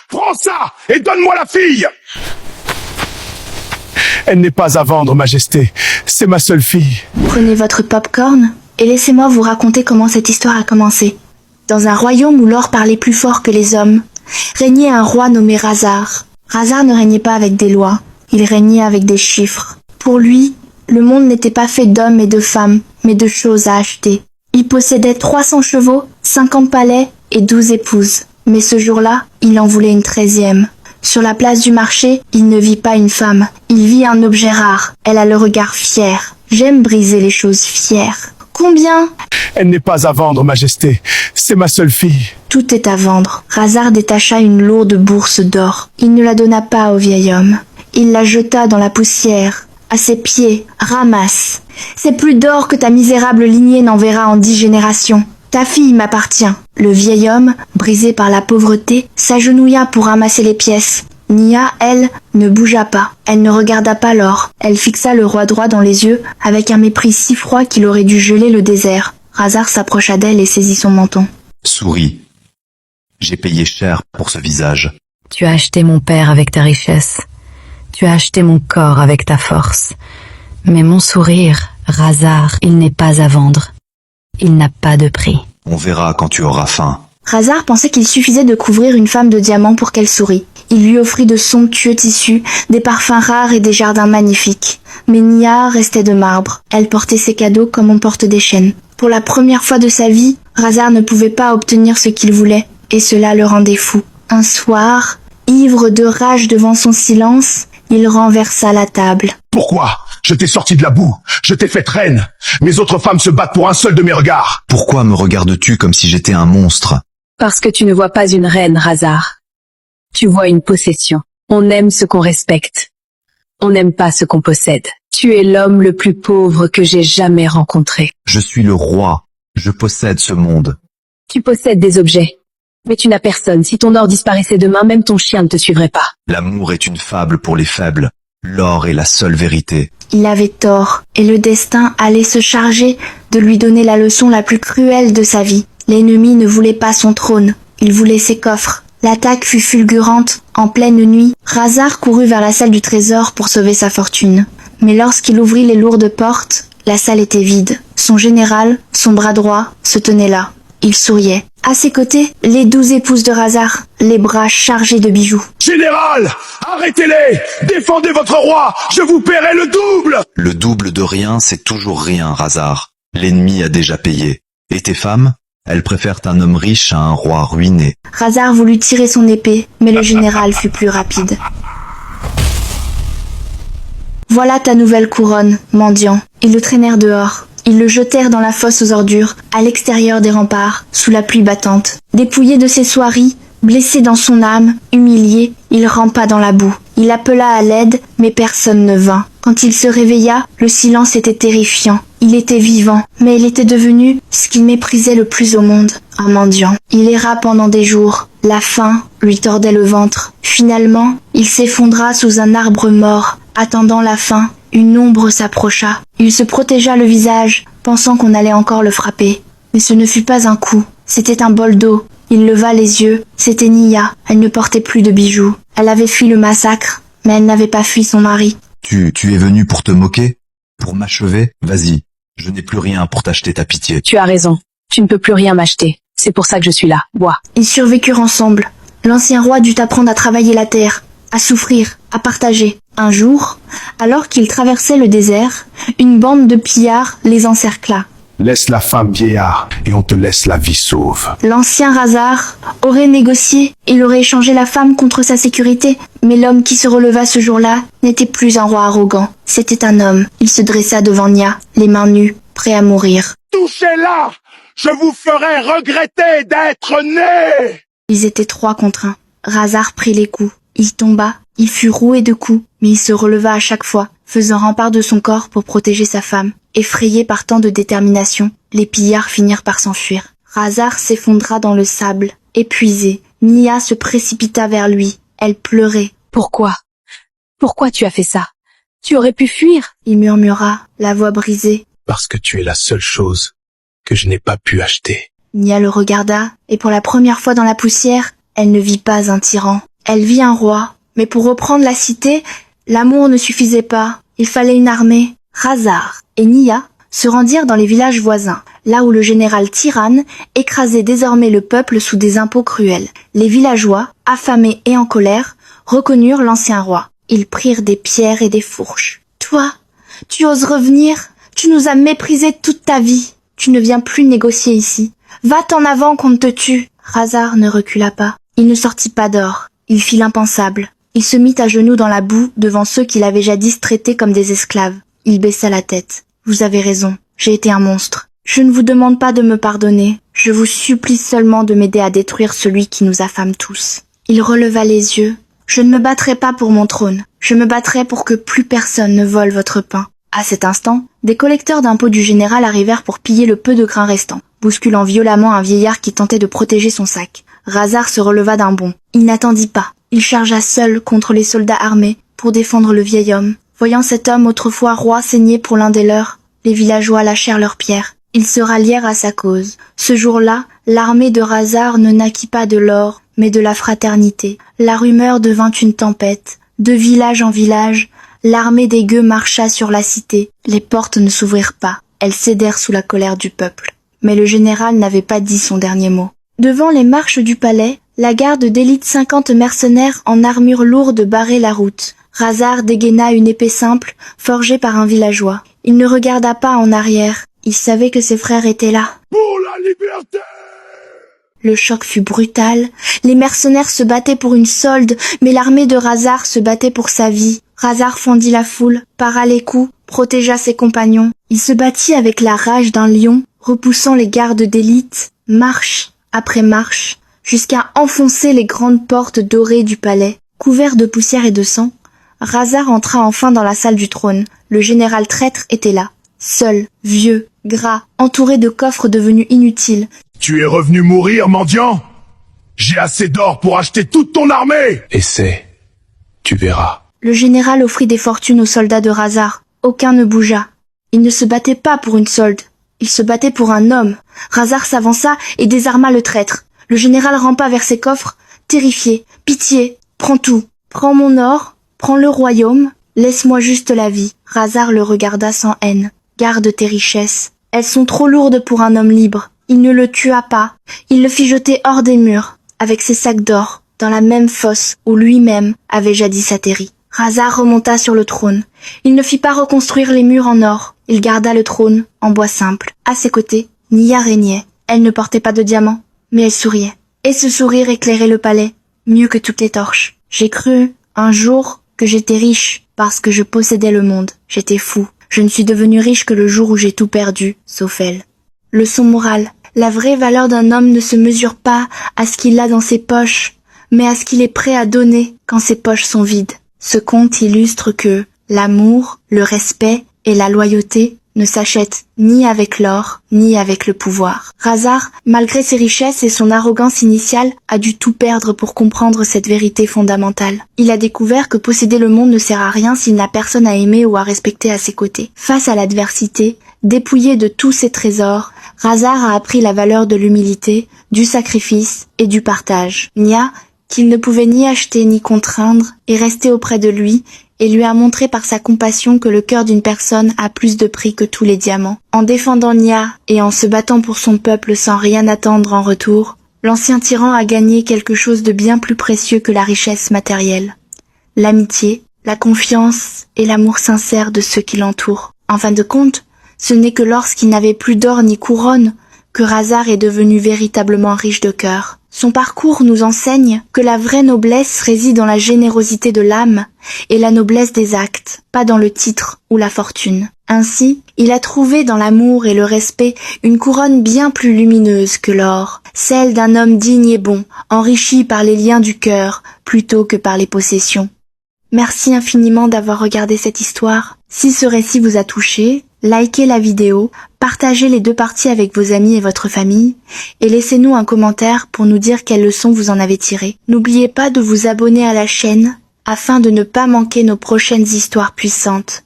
Prends ça et donne-moi la fille! Elle n'est pas à vendre, Majesté. C'est ma seule fille. Prenez votre pop-corn et laissez-moi vous raconter comment cette histoire a commencé. Dans un royaume où l'or parlait plus fort que les hommes, régnait un roi nommé Razar. Razar ne régnait pas avec des lois, il régnait avec des chiffres. Pour lui, le monde n'était pas fait d'hommes et de femmes, mais de choses à acheter. Il possédait 300 chevaux, 50 palais et 12 épouses. Mais ce jour-là, il en voulait une 13e. Sur la place du marché, il ne vit pas une femme, il vit un objet rare. Elle a le regard fier. J'aime briser les choses fières. Combien? Elle n'est pas à vendre, Majesté. C'est ma seule fille. Tout est à vendre. Razar détacha une lourde bourse d'or. Il ne la donna pas au vieil homme. Il la jeta dans la poussière. À ses pieds, ramasse. C'est plus d'or que ta misérable lignée n'en verra en 10 générations. Ta fille m'appartient. Le vieil homme, brisé par la pauvreté, s'agenouilla pour ramasser les pièces. Nia, elle, ne bougea pas. Elle ne regarda pas l'or. Elle fixa le roi droit dans les yeux, avec un mépris si froid qu'il aurait dû geler le désert. Razar s'approcha d'elle et saisit son menton. Souris. J'ai payé cher pour ce visage. Tu as acheté mon père avec ta richesse. Tu as acheté mon corps avec ta force. Mais mon sourire, Razar, il n'est pas à vendre. Il n'a pas de prix. On verra quand tu auras faim. Razar pensait qu'il suffisait de couvrir une femme de diamants pour qu'elle sourie. Il lui offrit de somptueux tissus, des parfums rares et des jardins magnifiques. Mais Nia restait de marbre. Elle portait ses cadeaux comme on porte des chaînes. Pour la première fois de sa vie, Razar ne pouvait pas obtenir ce qu'il voulait, et cela le rendait fou. Un soir, ivre de rage devant son silence, il renversa la table. Pourquoi? Je t'ai sorti de la boue, je t'ai fait reine. Mes autres femmes se battent pour un seul de mes regards. Pourquoi me regardes-tu comme si j'étais un monstre? Parce que tu ne vois pas une reine, Razar. Tu vois une possession. On aime ce qu'on respecte. On n'aime pas ce qu'on possède. Tu es l'homme le plus pauvre que j'ai jamais rencontré. Je suis le roi. Je possède ce monde. Tu possèdes des objets. Mais tu n'as personne. Si ton or disparaissait demain, même ton chien ne te suivrait pas. L'amour est une fable pour les faibles. L'or est la seule vérité. Il avait tort, et le destin allait se charger de lui donner la leçon la plus cruelle de sa vie. L'ennemi ne voulait pas son trône, il voulait ses coffres. L'attaque fut fulgurante. En pleine nuit, Razar courut vers la salle du trésor pour sauver sa fortune. Mais lorsqu'il ouvrit les lourdes portes, la salle était vide. Son général, son bras droit, se tenait là. Il souriait. À ses côtés, les 12 épouses de Razar, les bras chargés de bijoux. Général, arrêtez-les! Défendez votre roi! Je vous paierai le double! Le double de rien, c'est toujours rien, Razar. L'ennemi a déjà payé. Et tes femmes? Elles préfèrent un homme riche à un roi ruiné. Razar voulut tirer son épée, mais le général fut plus rapide. Voilà ta nouvelle couronne, mendiant. Ils le traînèrent dehors. Ils le jetèrent dans la fosse aux ordures, à l'extérieur des remparts, sous la pluie battante. Dépouillé de ses soieries, blessé dans son âme, humilié, il rampa dans la boue. Il appela à l'aide, mais personne ne vint. Quand il se réveilla, le silence était terrifiant. Il était vivant, mais il était devenu ce qu'il méprisait le plus au monde, un mendiant. Il erra pendant des jours. La faim lui tordait le ventre. Finalement, il s'effondra sous un arbre mort. Attendant la fin, une ombre s'approcha. Il se protégea le visage, pensant qu'on allait encore le frapper. Mais ce ne fut pas un coup, c'était un bol d'eau. Il leva les yeux, c'était Nia. Elle ne portait plus de bijoux. Elle avait fui le massacre, mais elle n'avait pas fui son mari. Tu es venu pour te moquer? Pour m'achever? Vas-y. Je n'ai plus rien pour t'acheter ta pitié. Tu as raison. Tu ne peux plus rien m'acheter. C'est pour ça que je suis là. Bois. Ils survécurent ensemble. L'ancien roi dut apprendre à travailler la terre, à souffrir, à partager. Un jour, alors qu'ils traversaient le désert, une bande de pillards les encercla. Laisse la femme vieillard et on te laisse la vie sauve. L'ancien Razar aurait négocié, il aurait échangé la femme contre sa sécurité, mais l'homme qui se releva ce jour-là n'était plus un roi arrogant, c'était un homme. Il se dressa devant Nia, les mains nues, prêt à mourir. Touchez-la! Je vous ferai regretter d'être né! Ils étaient 3 contre 1. Razar prit les coups. Il tomba, il fut roué de coups, mais il se releva à chaque fois, faisant rempart de son corps pour protéger sa femme. Effrayés par tant de détermination, les pillards finirent par s'enfuir. Razar s'effondra dans le sable. Épuisé, Nia se précipita vers lui. Elle pleurait. Pourquoi? Pourquoi tu as fait ça? Tu aurais pu fuir. Il murmura, la voix brisée. Parce que tu es la seule chose que je n'ai pas pu acheter. Nia le regarda, et pour la première fois dans la poussière, elle ne vit pas un tyran. Elle vit un roi, mais pour reprendre la cité, l'amour ne suffisait pas, il fallait une armée. Razar et Nia se rendirent dans les villages voisins, là où le général tyranne écrasait désormais le peuple sous des impôts cruels. Les villageois, affamés et en colère, reconnurent l'ancien roi. Ils prirent des pierres et des fourches. « Toi, tu oses revenir? Tu nous as méprisés toute ta vie. Tu ne viens plus négocier ici. Va-t'en avant qu'on ne te tue. » Razar ne recula pas. Il ne sortit pas d'or. Il fit l'impensable. Il se mit à genoux dans la boue devant ceux qu'il avait jadis traités comme des esclaves. Il baissa la tête. « Vous avez raison, j'ai été un monstre. Je ne vous demande pas de me pardonner. Je vous supplie seulement de m'aider à détruire celui qui nous affame tous. » Il releva les yeux. « Je ne me battrai pas pour mon trône. Je me battrai pour que plus personne ne vole votre pain. » À cet instant, des collecteurs d'impôts du général arrivèrent pour piller le peu de grains restant, bousculant violemment un vieillard qui tentait de protéger son sac. Razar se releva d'un bond. Il n'attendit pas. Il chargea seul contre les soldats armés pour défendre le vieil homme. Voyant cet homme autrefois roi saigner pour l'un des leurs, les villageois lâchèrent leurs pierres. Ils se rallièrent à sa cause. Ce jour-là, l'armée de Razar ne naquit pas de l'or, mais de la fraternité. La rumeur devint une tempête. De village en village, l'armée des gueux marcha sur la cité. Les portes ne s'ouvrirent pas. Elles cédèrent sous la colère du peuple. Mais le général n'avait pas dit son dernier mot. Devant les marches du palais, la garde d'élite 50 mercenaires en armure lourde barrait la route. Razar dégaina une épée simple, forgée par un villageois. Il ne regarda pas en arrière. Il savait que ses frères étaient là. Pour la liberté! Le choc fut brutal. Les mercenaires se battaient pour une solde, mais l'armée de Razar se battait pour sa vie. Razar fendit la foule, para les coups, protégea ses compagnons. Il se battit avec la rage d'un lion, repoussant les gardes d'élite, marche après marche, jusqu'à enfoncer les grandes portes dorées du palais. Couvert de poussière et de sang, Razar entra enfin dans la salle du trône. Le général traître était là, seul, vieux, gras, entouré de coffres devenus inutiles. Tu es revenu mourir, mendiant? J'ai assez d'or pour acheter toute ton armée! Essaie. Tu verras. Le général offrit des fortunes aux soldats de Razar. Aucun ne bougea. Il ne se battait pas pour une solde. Il se battait pour un homme. Razar s'avança et désarma le traître. Le général rampa vers ses coffres, terrifié. « Pitié, prends tout. Prends mon or, prends le royaume, laisse-moi juste la vie. » Razar le regarda sans haine. « Garde tes richesses. Elles sont trop lourdes pour un homme libre. » Il ne le tua pas. Il le fit jeter hors des murs, avec ses sacs d'or, dans la même fosse où lui-même avait jadis atterri. Razar remonta sur le trône. Il ne fit pas reconstruire les murs en or. Il garda le trône en bois simple. À ses côtés, Nia régnait. Elle ne portait pas de diamants, mais elle souriait. Et ce sourire éclairait le palais, mieux que toutes les torches. J'ai cru, un jour, que j'étais riche, parce que je possédais le monde. J'étais fou. Je ne suis devenu riche que le jour où j'ai tout perdu, sauf elle. Leçon morale. La vraie valeur d'un homme ne se mesure pas à ce qu'il a dans ses poches, mais à ce qu'il est prêt à donner quand ses poches sont vides. Ce conte illustre que l'amour, le respect et la loyauté ne s'achètent ni avec l'or, ni avec le pouvoir. Razar, malgré ses richesses et son arrogance initiale, a dû tout perdre pour comprendre cette vérité fondamentale. Il a découvert que posséder le monde ne sert à rien s'il n'a personne à aimer ou à respecter à ses côtés. Face à l'adversité, dépouillé de tous ses trésors, Razar a appris la valeur de l'humilité, du sacrifice et du partage. Nia, qu'il ne pouvait ni acheter ni contraindre, est restée auprès de lui et lui a montré par sa compassion que le cœur d'une personne a plus de prix que tous les diamants. En défendant Nia et en se battant pour son peuple sans rien attendre en retour, l'ancien tyran a gagné quelque chose de bien plus précieux que la richesse matérielle. L'amitié, la confiance et l'amour sincère de ceux qui l'entourent. En fin de compte, ce n'est que lorsqu'il n'avait plus d'or ni couronne que Razar est devenu véritablement riche de cœur. Son parcours nous enseigne que la vraie noblesse réside dans la générosité de l'âme et la noblesse des actes, pas dans le titre ou la fortune. Ainsi, il a trouvé dans l'amour et le respect une couronne bien plus lumineuse que l'or, celle d'un homme digne et bon, enrichi par les liens du cœur plutôt que par les possessions. Merci infiniment d'avoir regardé cette histoire. Si ce récit vous a touché, likez la vidéo, partagez les deux parties avec vos amis et votre famille, et laissez-nous un commentaire pour nous dire quelles leçons vous en avez tirées. N'oubliez pas de vous abonner à la chaîne afin de ne pas manquer nos prochaines histoires puissantes.